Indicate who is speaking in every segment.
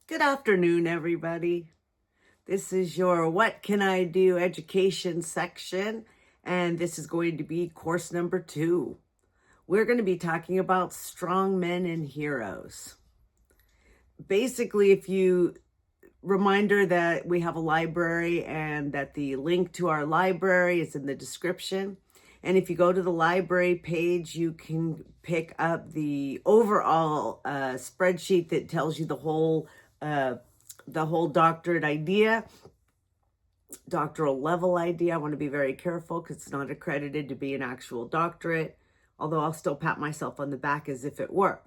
Speaker 1: Good afternoon, everybody. This is your What Can I Do education section, and this is going to be course number 2. We're going to be talking about strong men and heroes. Basically, reminder that we have a library and that the link to our library is in the description. And if you go to the library page, you can pick up the overall spreadsheet that tells you the whole doctorate idea, doctoral level idea. I want to be very careful because it's not accredited to be an actual doctorate, although I'll still pat myself on the back as if it were.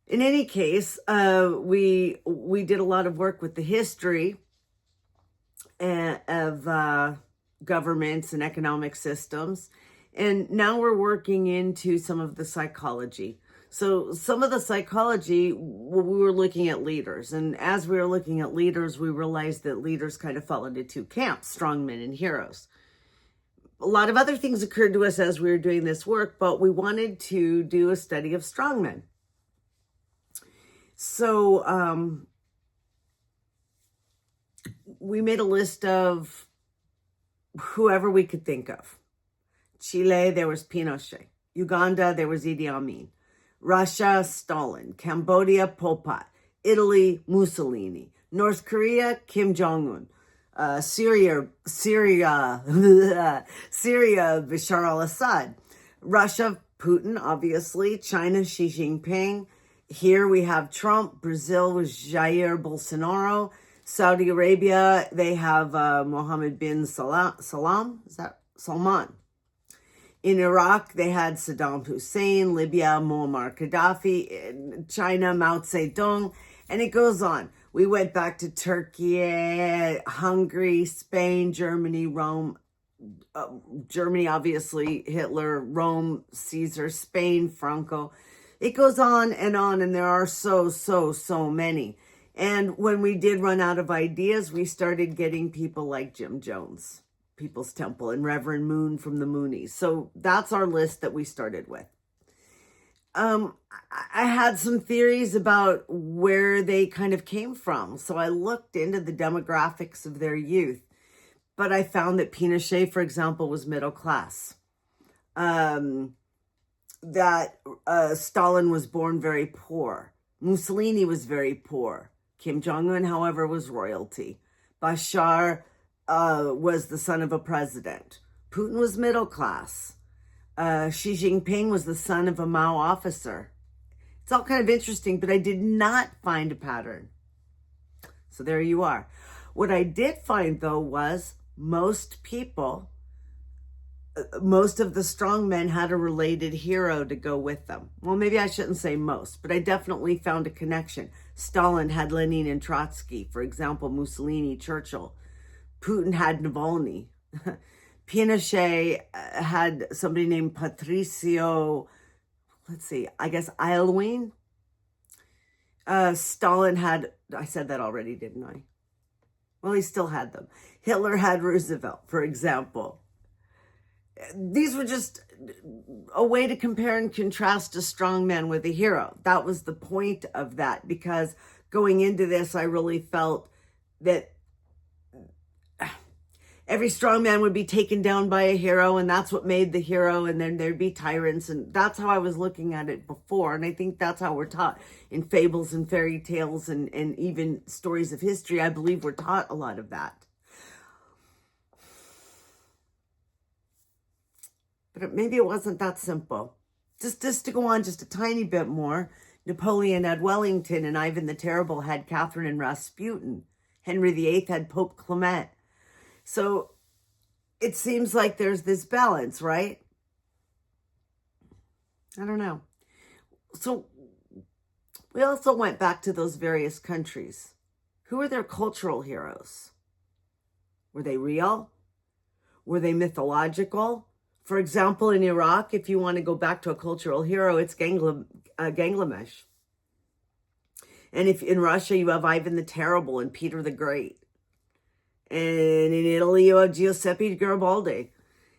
Speaker 1: In any case, we did a lot of work with the history of governments and economic systems, and now we're working into some of the psychology. So some of the psychology, we were looking at leaders. And as we were looking at leaders, we realized that leaders kind of fell into two camps, strong men and heroes. A lot of other things occurred to us as we were doing this work, but we wanted to do a study of strong men. So we made a list of whoever we could think of. Chile, there was Pinochet. Uganda, there was Idi Amin. Russia, Stalin. Cambodia, Pol Pot. Italy, Mussolini. North Korea, Kim Jong-un. Syria, Bashar al-Assad. Russia, Putin, obviously. China, Xi Jinping. Here we have Trump. Brazil was Jair Bolsonaro. Saudi Arabia, they have Mohammed bin Salman. In Iraq, they had Saddam Hussein. Libya, Muammar Gaddafi. In China, Mao Zedong. And it goes on. We went back to Turkey, Hungary, Spain, Germany, Rome. Germany, obviously, Hitler, Rome, Caesar, Spain, Franco. It goes on, and there are so many. And when we did run out of ideas, we started getting people like Jim Jones, People's Temple, and Reverend Moon from the Moonies. So that's our list that we started with. I had some theories about where they kind of came from. So I looked into the demographics of their youth. But I found that Pinochet, for example, was middle class. That Stalin was born very poor. Mussolini was very poor. Kim Jong-un, however, was royalty. Bashar was the son of a president. Putin was middle class. Xi Jinping was the son of a Mao officer. It's all kind of interesting, but I did not find a pattern. So there you are. What I did find, though, was most of the strong men had a related hero to go with them. Well, maybe I shouldn't say most, but I definitely found a connection. Stalin had Lenin and Trotsky. For example, Mussolini, Churchill. Putin had Navalny. Pinochet had somebody named Patricio, Aylwin. Stalin had, I said that already, didn't I? Well, he still had them. Hitler had Roosevelt, for example. These were just a way to compare and contrast a strong man with a hero. That was the point of that, because going into this, I really felt that every strong man would be taken down by a hero, and that's what made the hero, and then there'd be tyrants, and that's how I was looking at it before, and I think that's how we're taught in fables and fairy tales and even stories of history. I believe we're taught a lot of that. But maybe it wasn't that simple. Just to go on just a tiny bit more, Napoleon had Wellington, and Ivan the Terrible had Catherine and Rasputin. Henry VIII had Pope Clement. So it seems like there's this balance, right? I don't know. So we also went back to those various countries. Who were their cultural heroes? Were they real? Were they mythological? For example, in Iraq, if you want to go back to a cultural hero, it's Gilgamesh. And if in Russia, you have Ivan the Terrible and Peter the Great. And in Italy, you have Giuseppe Garibaldi.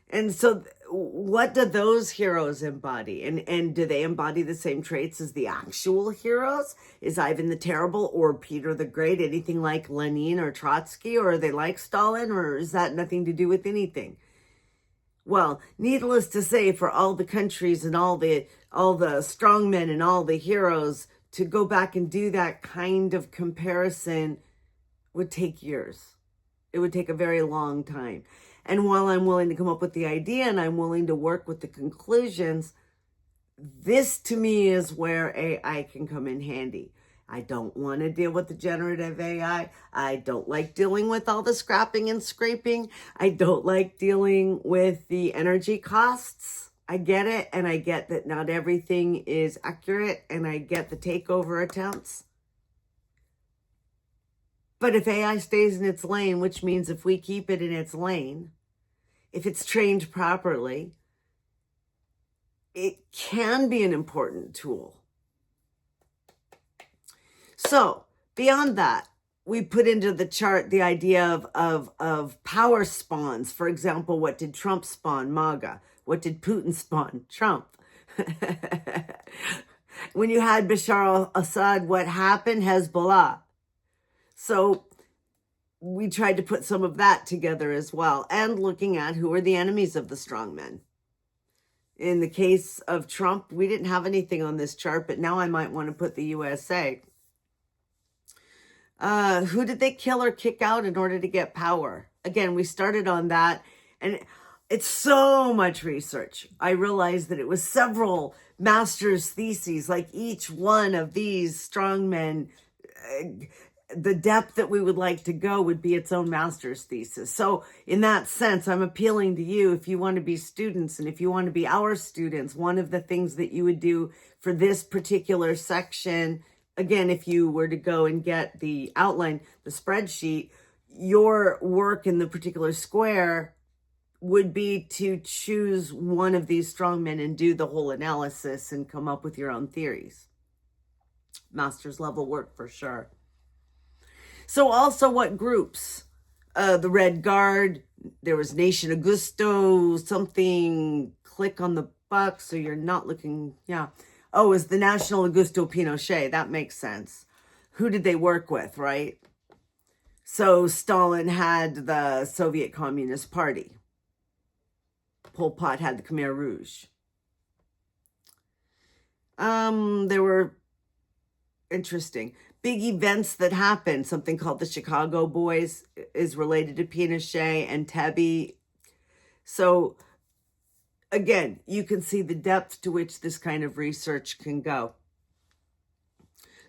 Speaker 1: And so what do those heroes embody? And do they embody the same traits as the actual heroes? Is Ivan the Terrible or Peter the Great anything like Lenin or Trotsky, or are they like Stalin, or is that nothing to do with anything? Well, needless to say, for all the countries and all the strongmen and all the heroes to go back and do that kind of comparison would take years. It would take a very long time. And while I'm willing to come up with the idea and I'm willing to work with the conclusions, this to me is where AI can come in handy. I don't want to deal with the generative AI. I don't like dealing with all the scrapping and scraping. I don't like dealing with the energy costs. I get it, and I get that not everything is accurate, and I get the takeover attempts. But if AI stays in its lane, which means if we keep it in its lane, if it's trained properly, it can be an important tool. So beyond that, we put into the chart the idea of power spawns. For example, what did Trump spawn? MAGA. What did Putin spawn? Trump. When you had Bashar al-Assad, what happened? Hezbollah. So we tried to put some of that together as well, and looking at who are the enemies of the strongmen. In the case of Trump, we didn't have anything on this chart, but now I might want to put the USA. Who did they kill or kick out in order to get power? Again, we started on that, and it's so much research. I realized that it was several master's theses, like each one of these strongmen, the depth that we would like to go would be its own master's thesis. So in that sense, I'm appealing to you, if you want to be students and if you want to be our students, one of the things that you would do for this particular section, again, if you were to go and get the outline, the spreadsheet, your work in the particular square would be to choose one of these strongmen and do the whole analysis and come up with your own theories. Master's level work for sure. So also what groups? The Red Guard, there was Nation Augusto, something, click on the buck so you're not looking, yeah. Oh, it's the National Augusto Pinochet. That makes sense. Who did they work with, right? So Stalin had the Soviet Communist Party. Pol Pot had the Khmer Rouge. There were interesting big events that happened. Something called the Chicago Boys is related to Pinochet and Tebby. So again, you can see the depth to which this kind of research can go.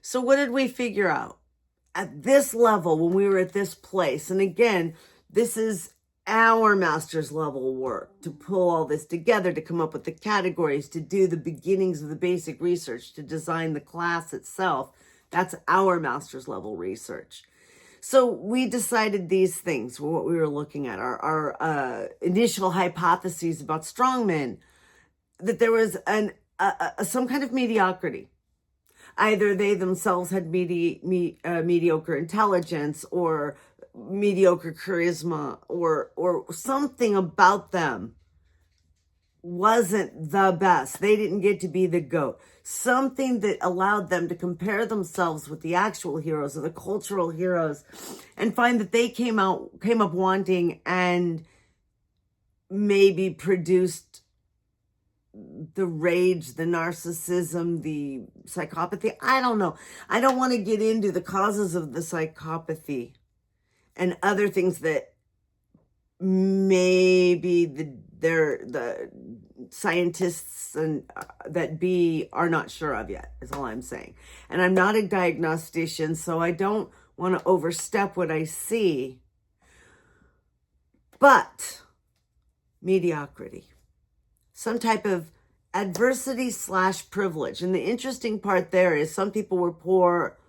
Speaker 1: So what did we figure out? At this level, when we were at this place, and again, this is our master's level work, to pull all this together, to come up with the categories, to do the beginnings of the basic research, to design the class itself. That's our master's level research. So we decided these things were what we were looking at. Our initial hypotheses about strongmen, that there was some kind of mediocrity. Either they themselves had mediocre intelligence or mediocre charisma, or something about them wasn't the best. They didn't get to be the GOAT. Something that allowed them to compare themselves with the actual heroes or the cultural heroes and find that they came up wanting and maybe produced the rage, the narcissism, the psychopathy. I don't know. I don't want to get into the causes of the psychopathy and other things that maybe the scientists and that are not sure of yet, is all I'm saying. And I'm not a diagnostician, so I don't want to overstep what I see. But mediocrity, some type of adversity / privilege. And the interesting part there is some people were poor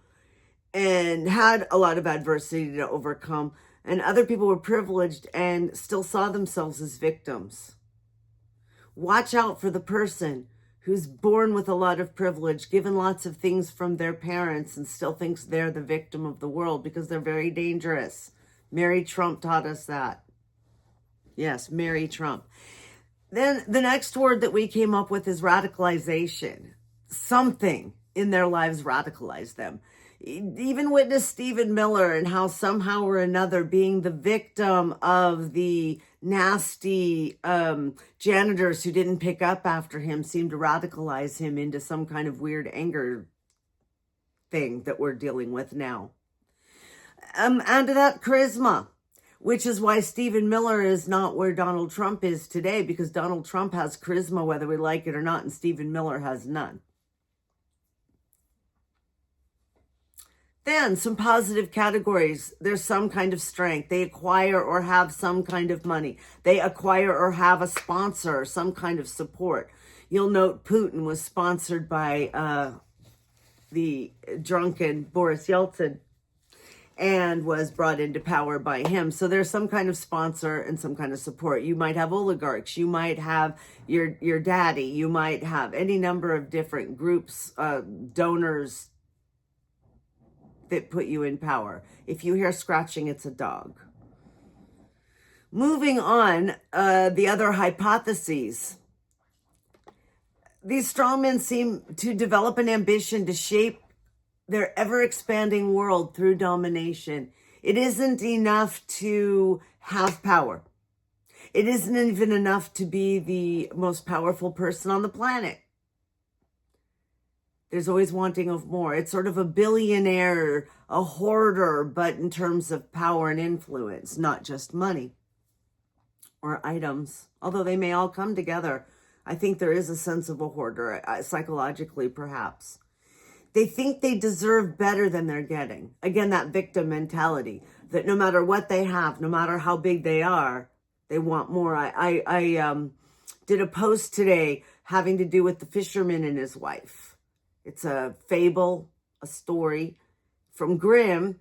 Speaker 1: and had a lot of adversity to overcome, and other people were privileged and still saw themselves as victims. Watch out for the person who's born with a lot of privilege, given lots of things from their parents, and still thinks they're the victim of the world, because they're very dangerous. Mary Trump taught us that. Yes, Mary Trump. Then the next word that we came up with is radicalization. Something in their lives radicalized them. Even witness Stephen Miller and how somehow or another being the victim of the nasty janitors who didn't pick up after him seemed to radicalize him into some kind of weird anger thing that we're dealing with now. And to that, charisma, which is why Stephen Miller is not where Donald Trump is today, because Donald Trump has charisma whether we like it or not, and Stephen Miller has none. Then some positive categories. There's some kind of strength. They acquire or have some kind of money. They acquire or have a sponsor or some kind of support. You'll note Putin was sponsored by the drunken Boris Yeltsin and was brought into power by him. So there's some kind of sponsor and some kind of support. You might have oligarchs. You might have your daddy. You might have any number of different groups, donors, that put you in power. If you hear scratching, it's a dog. Moving on, the other hypotheses. These strongmen seem to develop an ambition to shape their ever-expanding world through domination. It isn't enough to have power. It isn't even enough to be the most powerful person on the planet. There's always wanting of more. It's sort of a billionaire, a hoarder, but in terms of power and influence, not just money or items, although they may all come together. I think there is a sense of a hoarder, psychologically perhaps. They think they deserve better than they're getting. Again, that victim mentality, that no matter what they have, no matter how big they are, they want more. I did a post today having to do with the fisherman and his wife. It's a fable, a story from Grimm.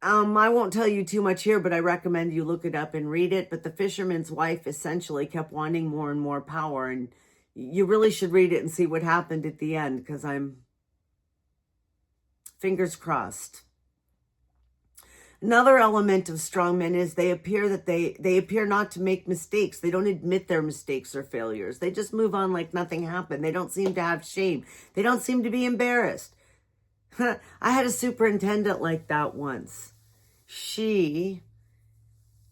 Speaker 1: I won't tell you too much here, but I recommend you look it up and read it. But the fisherman's wife essentially kept wanting more and more power. And you really should read it and see what happened at the end, because I'm fingers crossed. Another element of strongmen is they appear not to make mistakes. They don't admit their mistakes or failures. They just move on like nothing happened. They don't seem to have shame. They don't seem to be embarrassed. I had a superintendent like that once. She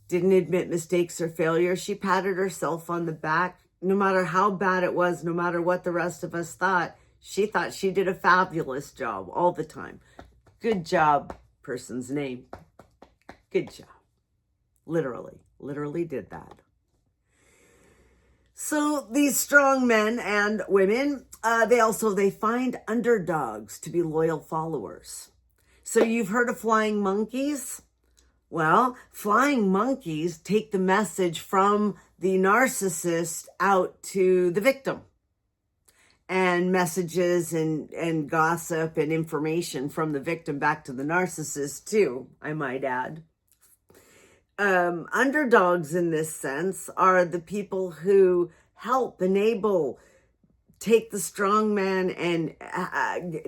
Speaker 1: didn't admit mistakes or failures. She patted herself on the back. No matter how bad it was, no matter what the rest of us thought, she thought she did a fabulous job all the time. Good job, person's name. Good job. Literally did that. So these strong men and women, they find underdogs to be loyal followers. So you've heard of flying monkeys? Well, flying monkeys take the message from the narcissist out to the victim. And messages and gossip and information from the victim back to the narcissist too, I might add. Underdogs in this sense are the people who help, enable, take the strong man and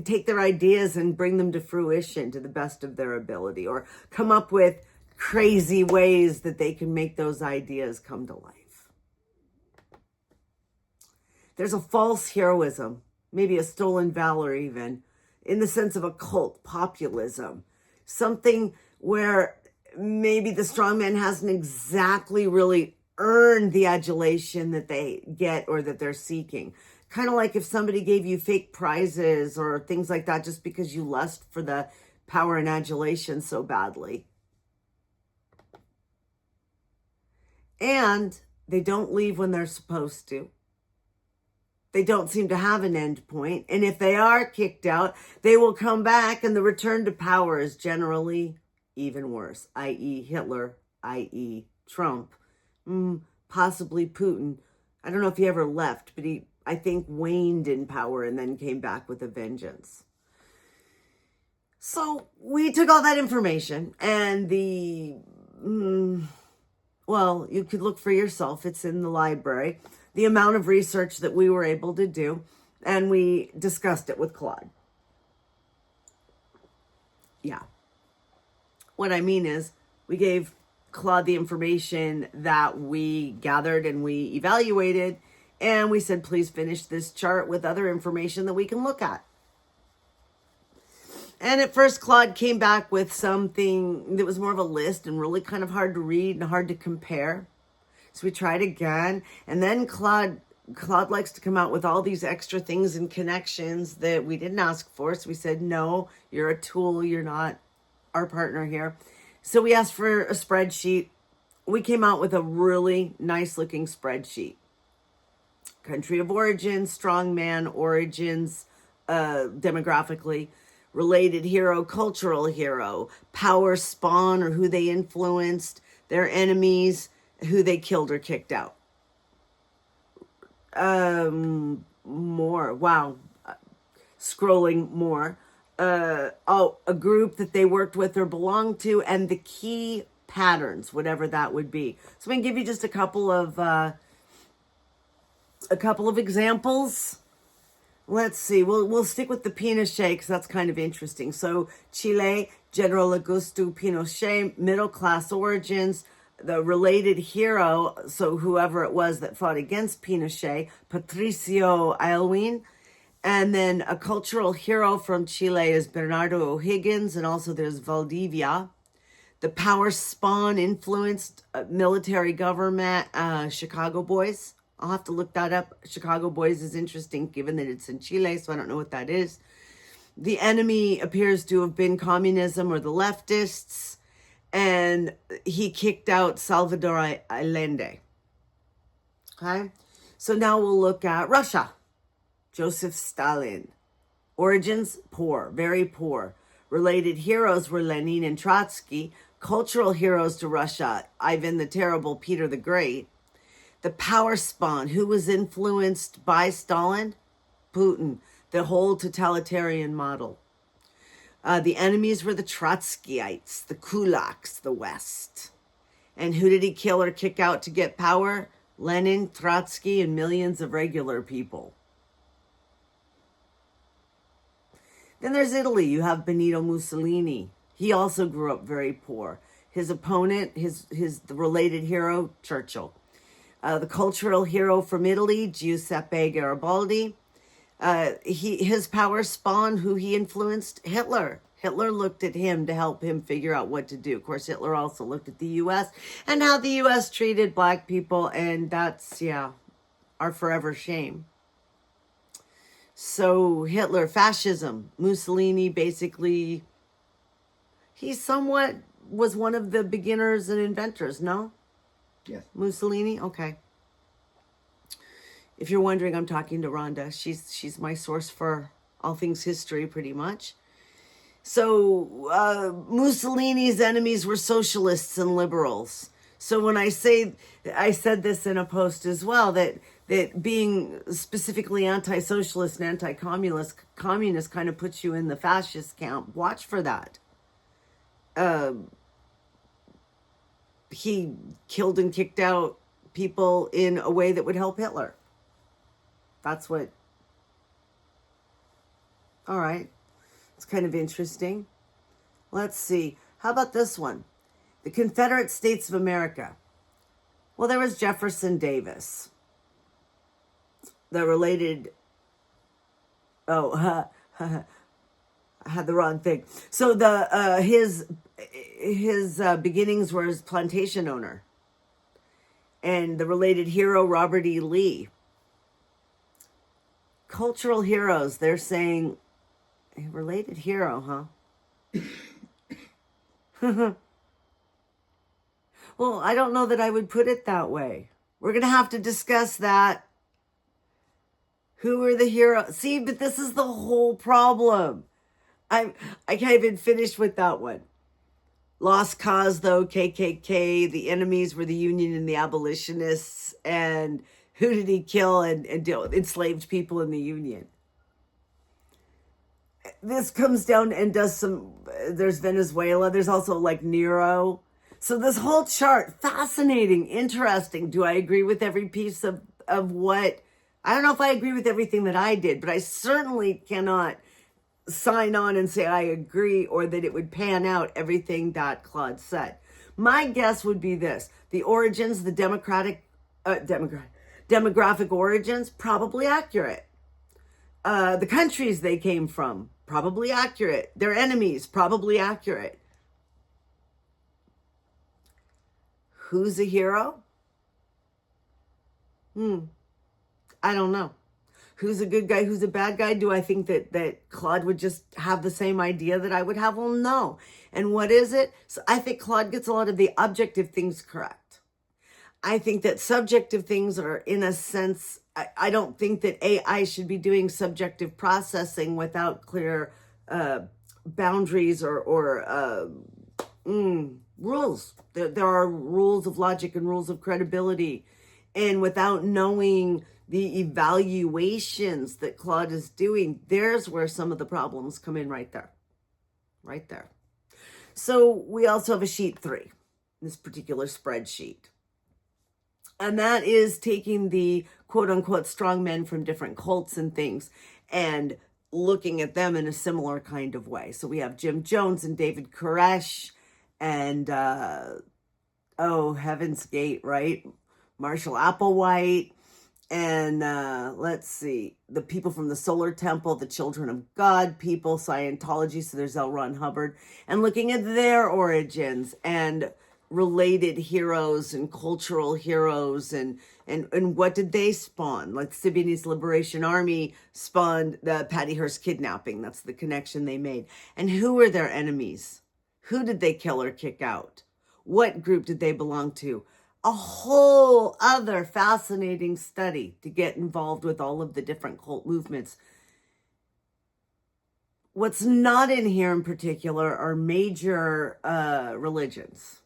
Speaker 1: take their ideas and bring them to fruition to the best of their ability, or come up with crazy ways that they can make those ideas come to life. There's a false heroism, maybe a stolen valor even, in the sense of a cult populism, something where maybe the strongman hasn't exactly really earned the adulation that they get or that they're seeking. Kind of like if somebody gave you fake prizes or things like that just because you lust for the power and adulation so badly. And they don't leave when they're supposed to. They don't seem to have an end point. And if they are kicked out, they will come back, and the return to power is generally even worse, i.e. Hitler, i.e. Trump, possibly Putin. I don't know if he ever left, but he, I think, waned in power and then came back with a vengeance. So we took all that information and well, you could look for yourself. It's in the library. The amount of research that we were able to do, and we discussed it with Claude. Yeah. What I mean is, we gave Claude the information that we gathered and we evaluated. And we said, please finish this chart with other information that we can look at. And at first, Claude came back with something that was more of a list and really kind of hard to read and hard to compare. So we tried again. And then Claude likes to come out with all these extra things and connections that we didn't ask for. So we said, no, you're a tool. You're not our partner here. So we asked for a spreadsheet. We came out with a really nice looking spreadsheet. Country of origin, strongman origins, demographically, related hero, cultural hero, power spawn or who they influenced, their enemies, who they killed or kicked out. More. Wow. Scrolling more. A group that they worked with or belonged to, and the key patterns, whatever that would be. So I'm going to give you just a couple of examples. Let's see. We'll stick with the Pinochet because that's kind of interesting. So Chile, General Augusto Pinochet, middle class origins, the related hero, so whoever it was that fought against Pinochet, Patricio Aylwin. And then a cultural hero from Chile is Bernardo O'Higgins, and also there's Valdivia. The power spawn influenced military government, Chicago Boys. I'll have to look that up. Chicago Boys is interesting given that it's in Chile, so I don't know what that is. The enemy appears to have been communism or the leftists, and he kicked out Salvador Allende. Okay, so now we'll look at Russia. Joseph Stalin. Origins, poor, very poor. Related heroes were Lenin and Trotsky. Cultural heroes to Russia, Ivan the Terrible, Peter the Great. The power spawn, who was influenced by Stalin? Putin, the whole totalitarian model. The enemies were the Trotskyites, the kulaks, the West. And who did he kill or kick out to get power? Lenin, Trotsky, and millions of regular people. Then there's Italy. You have Benito Mussolini. He also grew up very poor. His opponent, the related hero, Churchill. The cultural hero from Italy, Giuseppe Garibaldi. His power spawned who he influenced, Hitler. Hitler looked at him to help him figure out what to do. Of course, Hitler also looked at the U.S. and how the U.S. treated black people, and that's, our forever shame. So Hitler, fascism, Mussolini, basically, he somewhat was one of the beginners and inventors, no?
Speaker 2: Yes.
Speaker 1: Mussolini? Okay. If you're wondering, I'm talking to Rhonda. She's my source for all things history, pretty much. So Mussolini's enemies were socialists and liberals. So when I said this in a post as well, that being specifically anti-socialist and anti-communist kind of puts you in the fascist camp. Watch for that. He killed and kicked out people in a way that would help Hitler. That's what... All right. It's kind of interesting. Let's see. How about this one? The Confederate States of America. Well, there was Jefferson Davis. The related... Oh, I had the wrong thing. So his beginnings were as plantation owner. And the related hero, Robert E. Lee. Cultural heroes, they're saying, a related hero, huh? Well, I don't know that I would put it that way. We're going to have to discuss that. Who are the heroes? See, but this is the whole problem. I can't even finish with that one. Lost cause, though, KKK. The enemies were the Union and the abolitionists. And who did he kill and enslaved people in the Union? This comes down and does some... There's Venezuela. There's also like Nero. So this whole chart, fascinating, interesting. Do I agree with every piece of what... I don't know if I agree with everything that I did, but I certainly cannot sign on and say I agree or that it would pan out everything that Claude said. My guess would be this: the origins, the demographic origins, probably accurate. The countries they came from, probably accurate. Their enemies, probably accurate. Who's a hero? I don't know. Who's a good guy? Who's a bad guy? Do I think that Claude would just have the same idea that I would have? Well, no. And what is it? So I think Claude gets a lot of the objective things correct. I think that subjective things are, in a sense, I don't think that AI should be doing subjective processing without clear boundaries or rules. There are rules of logic and rules of credibility. And without knowing the evaluations that Claude is doing, there's where some of the problems come in right there. Right there. So we also have a sheet 3, this particular spreadsheet. And that is taking the quote unquote strong men from different cults and things and looking at them in a similar kind of way. So we have Jim Jones and David Koresh and, Heaven's Gate, right? Marshall Applewhite, and let's see, the people from the Solar Temple, the Children of God people, Scientology, so there's L. Ron Hubbard, and looking at their origins and related heroes and cultural heroes and what did they spawn? Like the Symbionese Liberation Army spawned the Patty Hearst kidnapping. That's the connection they made. And who were their enemies? Who did they kill or kick out? What group did they belong to? A whole other fascinating study to get involved with all of the different cult movements. What's not in here in particular are major religions.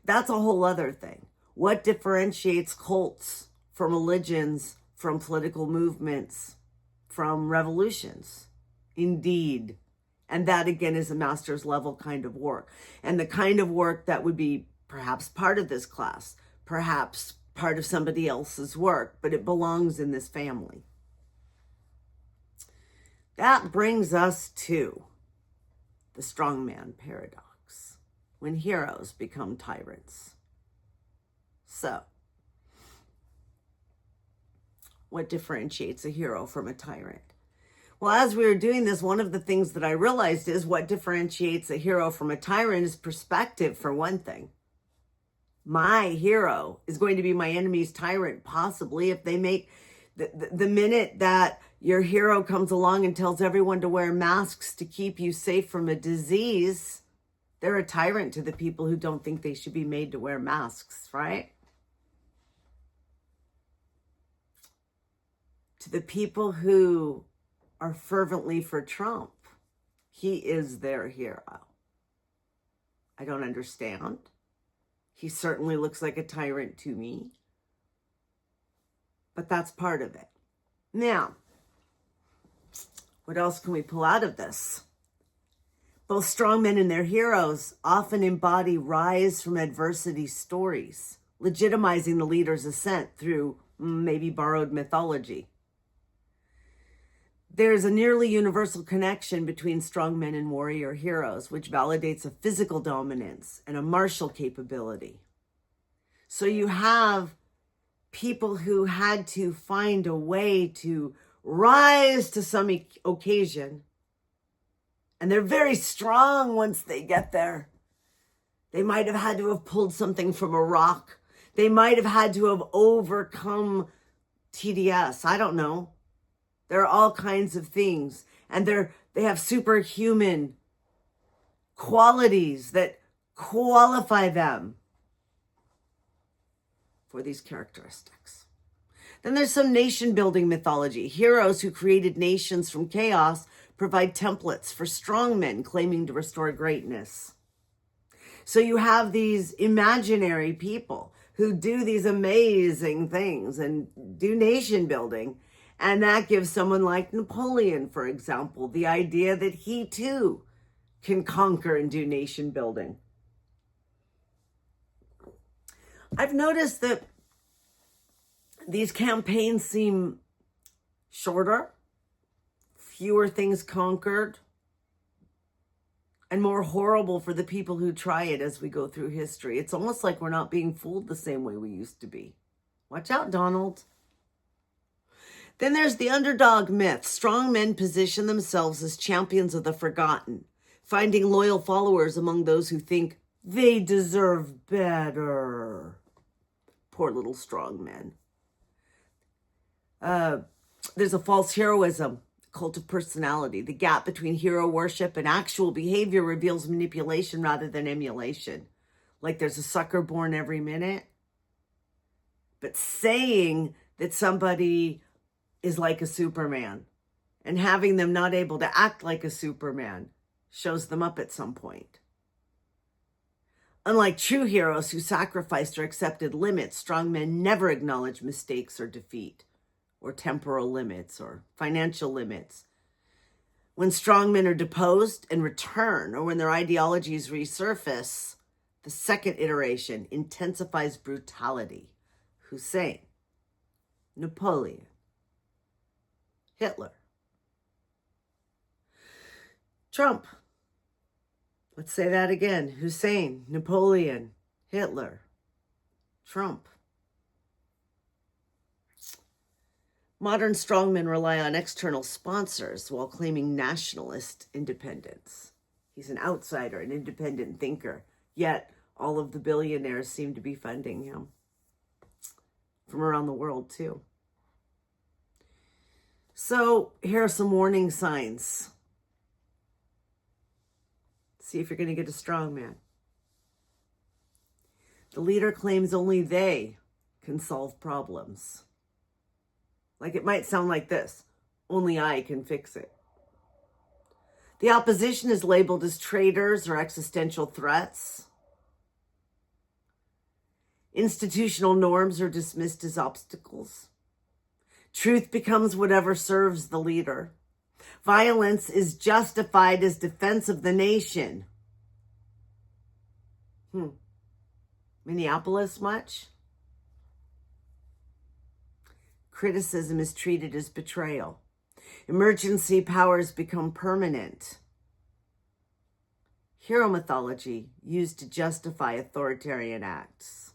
Speaker 1: That's a whole other thing. What differentiates cults from religions, from political movements, from revolutions? Indeed. And that again is a master's level kind of work. And the kind of work that would be perhaps part of this class, perhaps part of somebody else's work, but it belongs in this family. That brings us to the strongman paradox, when heroes become tyrants. So, what differentiates a hero from a tyrant? Well, as we were doing this, one of the things that I realized is what differentiates a hero from a tyrant is perspective, for one thing. My hero is going to be my enemy's tyrant, possibly, if they make the minute that your hero comes along and tells everyone to wear masks to keep you safe from a disease, they're a tyrant to the people who don't think they should be made to wear masks, right? To the people who are fervently for Trump, he is their hero. I don't understand. He certainly looks like a tyrant to me. But that's part of it. Now, what else can we pull out of this? Both strongmen and their heroes often embody rise from adversity stories, legitimizing the leader's ascent through maybe borrowed mythology. There's a nearly universal connection between strongmen and warrior heroes, which validates a physical dominance and a martial capability. So you have people who had to find a way to rise to some occasion, and they're very strong once they get there. They might have had to have pulled something from a rock. They might have had to have overcome TDS. I don't know. There are all kinds of things, and they have superhuman qualities that qualify them for these characteristics. Then there's some nation-building mythology. Heroes who created nations from chaos provide templates for strong men claiming to restore greatness. So you have these imaginary people who do these amazing things and do nation building. And that gives someone like Napoleon, for example, the idea that he too can conquer and do nation building. I've noticed that these campaigns seem shorter, fewer things conquered, and more horrible for the people who try it as we go through history. It's almost like we're not being fooled the same way we used to be. Watch out, Donald. Then there's the underdog myth. Strong men position themselves as champions of the forgotten, finding loyal followers among those who think they deserve better. Poor little strong men. There's a false heroism, cult of personality. The gap between hero worship and actual behavior reveals manipulation rather than emulation. Like there's a sucker born every minute. But saying that somebody is like a Superman and having them not able to act like a Superman shows them up at some point. Unlike true heroes who sacrificed or accepted limits, strong men never acknowledge mistakes or defeat, or temporal limits or financial limits. When strong men are deposed and return, or when their ideologies resurface, the second iteration intensifies brutality. Hussein, Napoleon, Hitler, Trump. Let's say that again. Hussein, Napoleon, Hitler, Trump. Modern strongmen rely on external sponsors while claiming nationalist independence. He's an outsider, an independent thinker, yet all of the billionaires seem to be funding him from around the world too. So here are some warning signs. See if you're going to get a strong man. The leader claims only they can solve problems. Like it might sound like this: only I can fix it. The opposition is labeled as traitors or existential threats. Institutional norms are dismissed as obstacles. Truth becomes whatever serves the leader. Violence is justified as defense of the nation. Minneapolis much? Criticism is treated as betrayal. Emergency powers become permanent. Hero mythology used to justify authoritarian acts.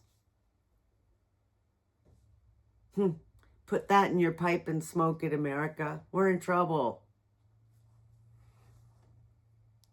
Speaker 1: Put that in your pipe and smoke it, America. We're in trouble.